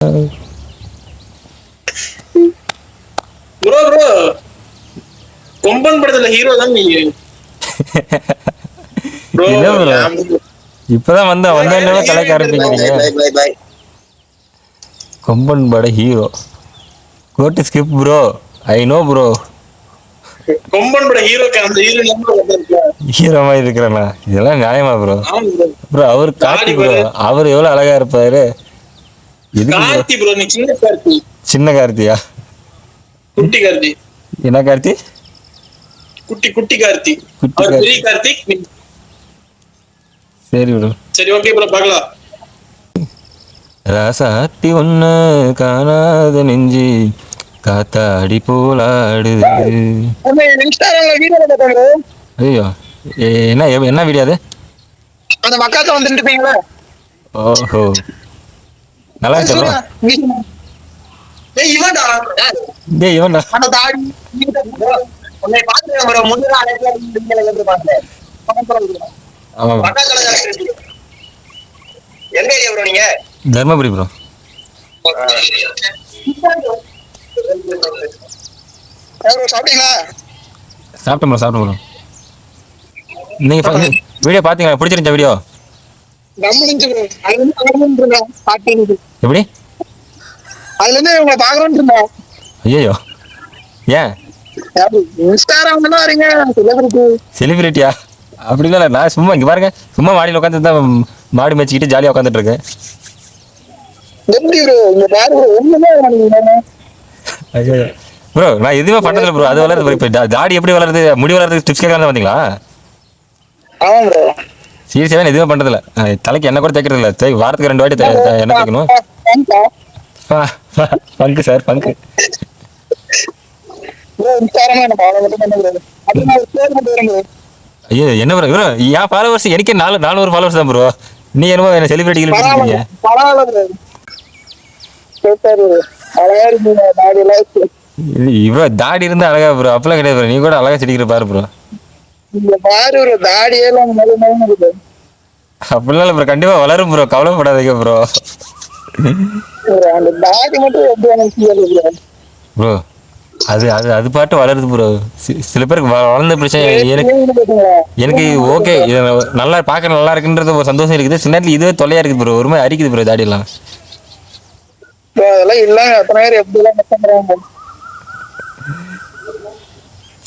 Bro bro கொம்பன் படத்துல hero தான் நீங்க ப்ரோ. இல்ல ப்ரோ, இப்பதான் வந்த கலாய்க்க ஆரம்பிக்கிறீங்க. கொம்பன் பட hero code skip bro. I know bro. Komban பட ஹீரோக்கு அந்த ஹீரோ மாதிரி இருக்கிறேண்ணா, இதெல்லாம் நியாயமா ப்ரோ? ப்ரோ அவர் கார்த்தி ப்ரோ, அவர் எவ்வளவு அழகா இருப்பாரு. எதுக்கு ப்ரோ கார்த்தி ப்ரோ? நீ சின்ன கார்த்தி. சின்ன கார்த்தியா? குட்டி கார்த்தி. என்ன கார்த்தி? குட்டி குட்டி கார்த்தி. குட்டி அவர் பெரிய கார்த்தி. கார்த்திக். சரி ப்ரோ. சரி ஓகே ப்ரோ, பார்க்கலாம். ராசாத்தி ஒண்ணு காணாத நெஞ்சு காத்தாடி போலாடுது. ஐயோ, என்ன என்ன வீடியோ அது? அந்த மக்காத்த வந்துட்டு இருப்பீங்களா? ஓஹோ, நல்லா இருந்துச்சு ப்ரோ. ஏய் இவன்டா. டேய் இவன்டா. அந்த தாடி உன்னை பாத்துறேன் ப்ரோ. முன்னால அழைக்கல நீங்க பாத்தேன். ஆமா மக்கா கலங்க. எந்த ஏரியா ப்ரோ நீங்க? தர்மபுரி ப்ரோ. சாப்பிட்டீங்களா? சாப்பிட்டோம் ப்ரோ, சாப்பிட்டோம் ப்ரோ. நீங்க வீடியோ பாத்தீங்களா? பிடிச்சிருந்துச்சா வீடியோ? எப்படி? அதுல இருந்து உங்களை பாக்குறோம்னு இருந்தேன். ஐயோ, ஏன் இன்ஸ்டாகிராம்ல வரீங்க செலிபிரிட்டியா? அப்படிலாம் இல்லை, நான் சும்மா இங்கே பாருங்க, சும்மா மாடியில் உட்காந்து தான் மாடு மேய்ச்சிக்கிட்டு ஜாலியாக உட்காந்துட்டு இருக்கேன். ஐயோ ப்ரோ, நான் எதுவுமே பண்ணதில்லை ப்ரோ. அது வளருது இப்போ. தாடி எப்படி வளருது, முடி வளருது, டிப்ஸ் கேட்கலாம் தான் வந்தீங்களா? ஆமா ப்ரோ. சீரியஸாவே எதுவுமே பண்றதில்ல. தலைக்கு என்ன கூட தைக்கிறது இல்லை. வாரத்துக்கு 2 வாட்டி என்ன தைக்கணும். பங்கு சார், பங்கு. ஐயோ என்ன ப்ரோ, ப்ரோ என் ஃபாலோவர்ஸ் எனக்கே 400 ஃபாலோவர்ஸ் தான் ப்ரோ. நீ என்னமோ என்ன செலிபிரிட்டி இருக்கீங்க. இவ்வளோ தாடி இருந்தா அழகா ப்ரோ? அப்பெல்லாம் கிடையாது ப்ரோ. நீ கூட அழகா சிரிக்கிற பாரு ப்ரோ. அப்படிலாம் இல்லை ப்ரோ, கண்டிப்பா வளரும் ப்ரோ, கவலைப்படாதீங்க ப்ரோ. ப்ரோ அது அது அது பாட்டு வளருது ப்ரோ. சில பேருக்கு வளர்ந்த பிரச்சனை. எனக்கு ஓகே, நல்லா பார்க்க நல்லா இருக்குன்றது ஒரு சந்தோஷம் இருக்குது. சில நேரத்தில் இதுவே தொல்லையா இருக்குது ப்ரோ. ஒரு மாதிரி அரிக்குது ப்ரோ தாடியெல்லாம்.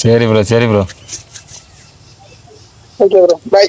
சரி ப்ரோ, சரி ப்ரோ. Okay bro, by.